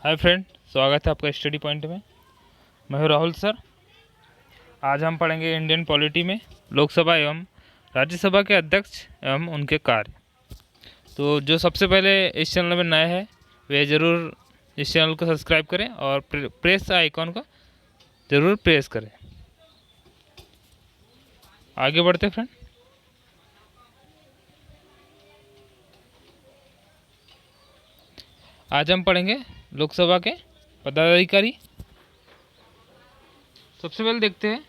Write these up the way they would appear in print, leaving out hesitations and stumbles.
Hi friend, स्वागत है आपका स्टडी पॉइंट में। मैं हूं राहुल सर। आज हम पढ़ेंगे इंडियन पॉलिटी में लोकसभा एवं राज्यसभा के अध्यक्ष एवं उनके कार्य। तो जो सबसे पहले इस चैनल में नए हैं वे ज़रूर इस चैनल को सब्सक्राइब करें और प्रेस आइकॉन को ज़रूर प्रेस करें। आगे बढ़ते फ्रेंड। आज हम पढ़ेंगे लोकसभा के पदाधिकारी। सबसे पहले देखते हैं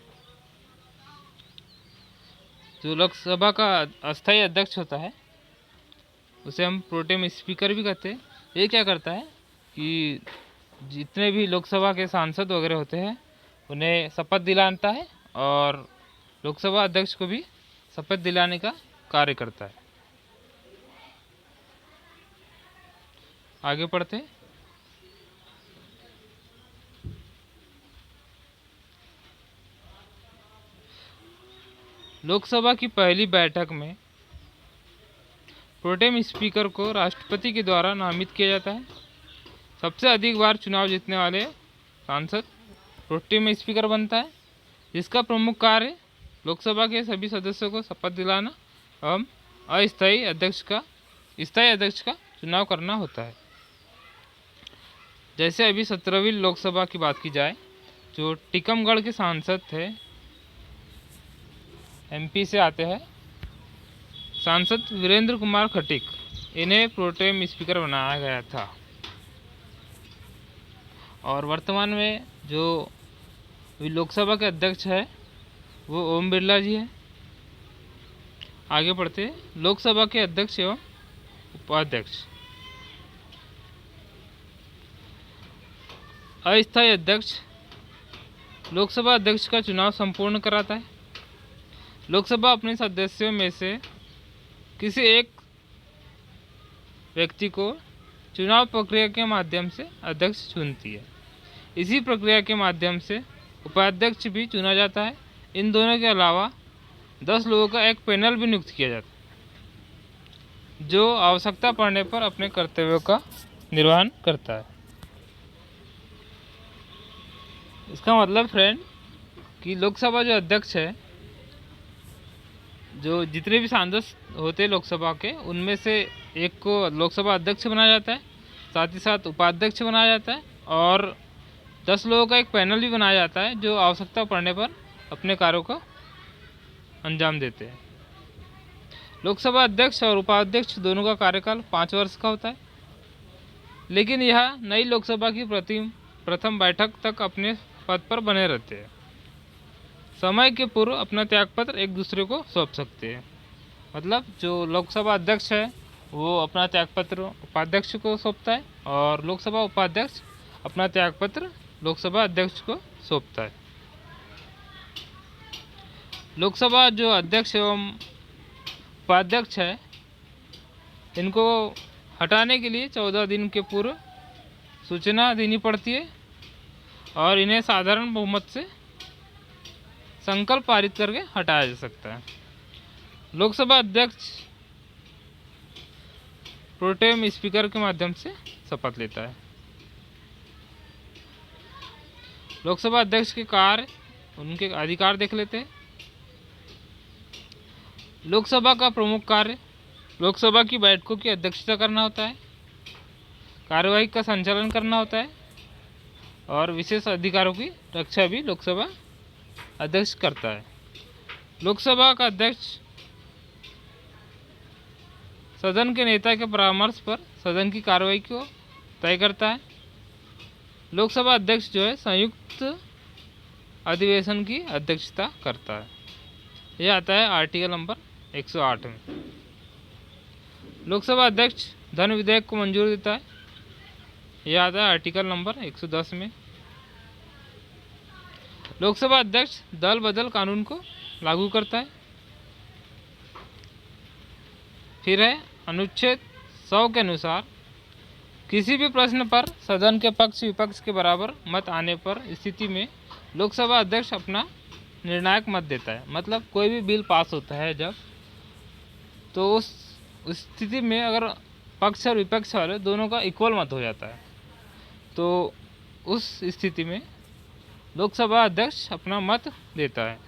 जो लोकसभा का अस्थायी अध्यक्ष होता है उसे हम प्रोटेम स्पीकर भी कहते हैं। ये क्या करता है कि जितने भी लोकसभा के सांसद वगैरह होते हैं उन्हें शपथ दिलाता है और लोकसभा अध्यक्ष को भी शपथ दिलाने का कार्य करता है। आगे पढ़ते हैं। लोकसभा की पहली बैठक में प्रोटेम स्पीकर को राष्ट्रपति के द्वारा नामित किया जाता है। सबसे अधिक बार चुनाव जीतने वाले सांसद प्रोटेम स्पीकर बनता है, जिसका प्रमुख कार्य लोकसभा के सभी सदस्यों को शपथ दिलाना एवं स्थायी अध्यक्ष का चुनाव करना होता है। जैसे अभी 17वीं लोकसभा की बात की जाए, जो टीकमगढ़ के सांसद थे, एमपी से आते हैं, सांसद वीरेंद्र कुमार खटीक, इन्हें प्रोटेम स्पीकर बनाया गया था। और वर्तमान में जो लोकसभा के अध्यक्ष है वो ओम बिरला जी हैं। आगे बढ़ते हैं। लोकसभा के अध्यक्ष एवं उपाध्यक्ष। अस्थायी अध्यक्ष लोकसभा अध्यक्ष का चुनाव संपूर्ण कराता है। लोकसभा अपने सदस्यों में से किसी एक व्यक्ति को चुनाव प्रक्रिया के माध्यम से अध्यक्ष चुनती है। इसी प्रक्रिया के माध्यम से उपाध्यक्ष भी चुना जाता है। इन दोनों के अलावा 10 लोगों का एक पैनल भी नियुक्त किया जाता है, जो आवश्यकता पड़ने पर अपने कर्तव्यों का निर्वहन करता है। इसका मतलब फ्रेंड कि लोकसभा जो अध्यक्ष है, जो जितने भी सांसद होते हैं लोकसभा के, उनमें से एक को लोकसभा अध्यक्ष बनाया जाता है, साथ ही साथ उपाध्यक्ष बनाया जाता है और 10 लोगों का एक पैनल भी बनाया जाता है, जो आवश्यकता पड़ने पर अपने कार्यों को अंजाम देते हैं। लोकसभा अध्यक्ष और उपाध्यक्ष दोनों का कार्यकाल 5 वर्ष का होता है, लेकिन यह नई लोकसभा की प्रथम बैठक तक अपने पद पर बने रहते हैं। समय के पूर्व अपना त्यागपत्र एक दूसरे को सौंप सकते हैं। मतलब जो लोकसभा अध्यक्ष है वो अपना त्यागपत्र उपाध्यक्ष को सौंपता है और लोकसभा उपाध्यक्ष अपना त्यागपत्र लोकसभा अध्यक्ष को सौंपता है। लोकसभा जो अध्यक्ष एवं उपाध्यक्ष है, इनको हटाने के लिए 14 दिन के पूर्व सूचना देनी पड़ती है और इन्हें साधारण बहुमत से संकल्प पारित करके हटाया जा सकता है। लोकसभा अध्यक्ष प्रोटेम स्पीकर के माध्यम से शपथ लेता है। लोकसभा अध्यक्ष के कार्य, उनके अधिकार देख लेते हैं। लोकसभा का प्रमुख कार्य लोकसभा की बैठकों की अध्यक्षता करना होता है, कार्यवाही का संचालन करना होता है और विशेष अधिकारों की रक्षा भी लोकसभा अध्यक्ष करता है। लोकसभा का अध्यक्ष सदन के नेता के परामर्श पर सदन की कार्यवाही को तय करता है। लोकसभा अध्यक्ष जो है संयुक्त अधिवेशन की अध्यक्षता करता है। यह आता है आर्टिकल नंबर 108 में। लोकसभा अध्यक्ष धन विधेयक को मंजूरी देता है। यह आता है आर्टिकल नंबर 110 में। लोकसभा अध्यक्ष दल बदल कानून को लागू करता है। फिर है अनुच्छेद 100 के अनुसार किसी भी प्रश्न पर सदन के पक्ष विपक्ष के बराबर मत आने पर स्थिति में लोकसभा अध्यक्ष अपना निर्णायक मत देता है। मतलब कोई भी बिल पास होता है जब, तो उस स्थिति में अगर पक्ष और विपक्ष वाले दोनों का इक्वल मत हो जाता है तो उस स्थिति में लोकसभा अध्यक्ष अपना मत देता है।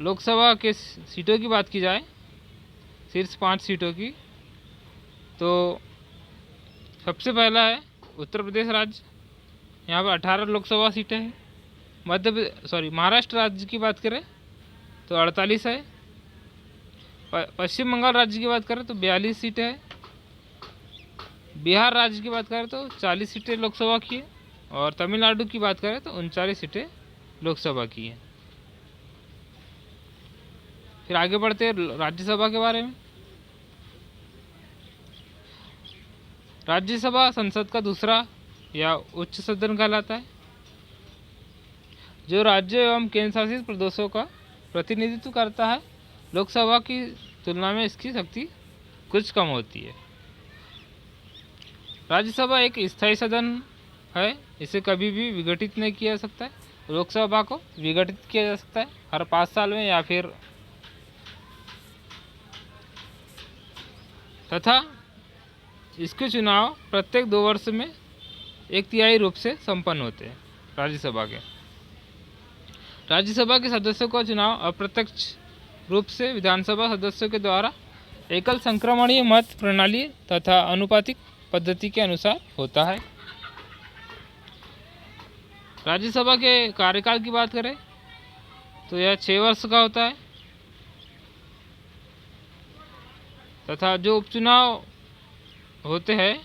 लोकसभा के सीटों की बात की जाए, शीर्ष 5 सीटों की, तो सबसे पहला है उत्तर प्रदेश राज्य। यहाँ पर 18 लोकसभा सीटें हैं। महाराष्ट्र राज्य की बात करें तो 48 है। पश्चिम बंगाल राज्य की बात करें तो 42 सीटें हैं। बिहार राज्य की बात करें तो 40 सीटें लोकसभा की है। और तमिलनाडु की बात करें तो 39 सीटें लोकसभा की हैं। फिर आगे बढ़ते हैं राज्यसभा के बारे में। राज्यसभा संसद का दूसरा या उच्च सदन कहलाता है, जो राज्य एवं केंद्र शासित प्रदेशों का प्रतिनिधित्व करता है। लोकसभा की तुलना में इसकी शक्ति कुछ कम होती है। राज्यसभा एक स्थायी सदन है, इसे कभी भी विघटित नहीं किया जा सकता है। लोकसभा को विघटित किया जा सकता है हर 5 साल में या फिर तथा इसके चुनाव प्रत्येक 2 वर्ष में 1/3 रूप से संपन्न होते हैं। राज्यसभा के सदस्यों का चुनाव अप्रत्यक्ष रूप से विधानसभा सदस्यों के द्वारा एकल संक्रमणीय मत प्रणाली तथा अनुपातिक पद्धति के अनुसार होता है। राज्यसभा के कार्यकाल की बात करें तो यह 6 वर्ष का होता है तथा जो उपचुनाव होते हैं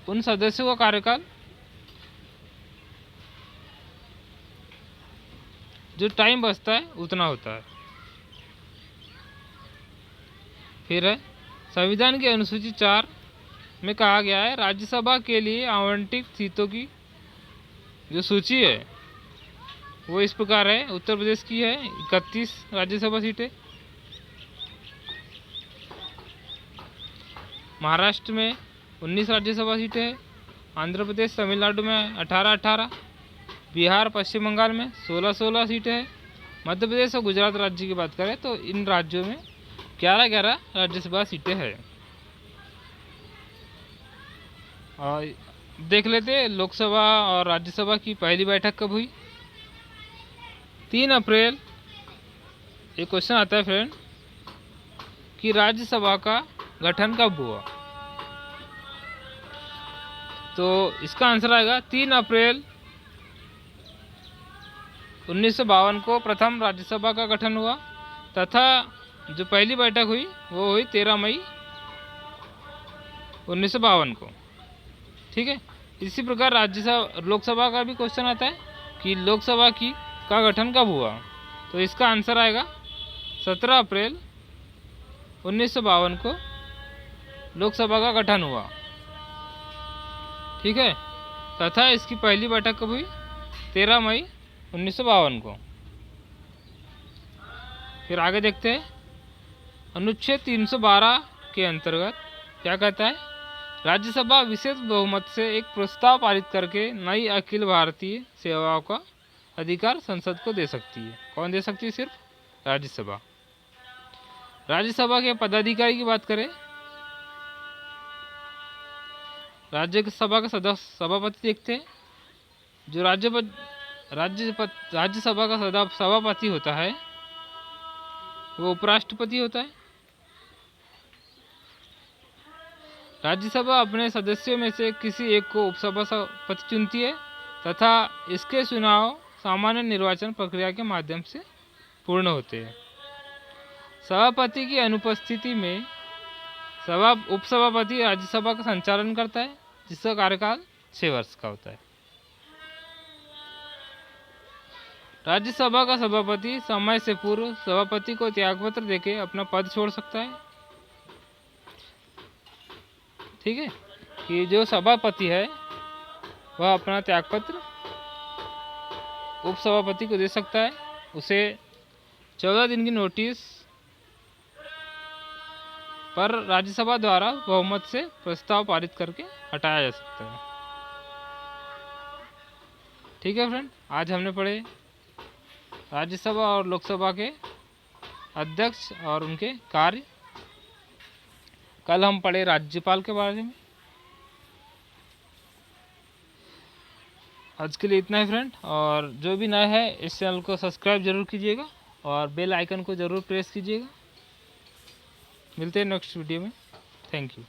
उन सदस्यों का कार्यकाल जो टाइम बचता है उतना होता है। फिर है संविधान की अनुसूची 4 में कहा गया है, राज्यसभा के लिए आवंटित सीटों की जो सूची है वो इस प्रकार है। उत्तर प्रदेश की है 31 राज्यसभा सीटें, महाराष्ट्र में 19 राज्यसभा सीटें हैं, आंध्र प्रदेश तमिलनाडु में 18-18, बिहार पश्चिम बंगाल में 16-16 सीटें हैं। मध्य प्रदेश और गुजरात राज्य की बात करें तो इन राज्यों में 11-11 राज्यसभा सीटें हैं। और देख लेते हैं लोकसभा और राज्यसभा की पहली बैठक कब हुई। 3 अप्रैल। एक क्वेश्चन आता है फ्रेंड कि राज्यसभा का गठन कब हुआ, तो इसका आंसर आएगा 3 अप्रैल 1952 को प्रथम राज्यसभा का गठन हुआ तथा जो पहली बैठक हुई वो हुई 13 मई 1952 को। ठीक है। इसी प्रकार लोकसभा का भी क्वेश्चन आता है कि लोकसभा का गठन कब हुआ, तो इसका आंसर आएगा 17 अप्रैल 1952 को लोकसभा का गठन हुआ। ठीक है। तथा इसकी पहली बैठक कब हुई, 13 मई 1952 को। फिर आगे देखते हैं अनुच्छेद 312 के अंतर्गत क्या कहता है, राज्यसभा विशेष बहुमत से एक प्रस्ताव पारित करके नई अखिल भारतीय सेवाओं का अधिकार संसद को दे सकती है। कौन दे सकती है? सिर्फ राज्यसभा। राज्यसभा के पदाधिकारी की बात करें, राज्यसभा का सभापति देखते हैं। जो राज्यसभा का सभापति होता है वो उपराष्ट्रपति होता है। राज्यसभा अपने सदस्यों में से किसी एक को उपसभापति चुनती है तथा इसके चुनाव सामान्य निर्वाचन प्रक्रिया के माध्यम से पूर्ण होते हैं। सभापति की अनुपस्थिति में उपसभापति राज्यसभा का संचालन करता है, जिसका कार्यकाल 6 वर्ष का होता है। राज्यसभा का सभापति समय से पूर्व सभापति को त्यागपत्र देके अपना पद छोड़ सकता है। ठीक है, कि जो सभापति है वह अपना त्यागपत्र उपसभापति को दे सकता है। उसे 14 दिन की नोटिस पर राज्यसभा द्वारा बहुमत से प्रस्ताव पारित करके हटाया जा सकता है। ठीक है फ्रेंड, आज हमने पढ़े राज्यसभा और लोकसभा के अध्यक्ष और उनके कार्य। कल हम पढ़े राज्यपाल के बारे में। आज के लिए इतना ही फ्रेंड, और जो भी नया है इस चैनल को सब्सक्राइब जरूर कीजिएगा और बेल आइकन को ज़रूर प्रेस कीजिएगा। मिलते हैं नेक्स्ट वीडियो में। Thank you.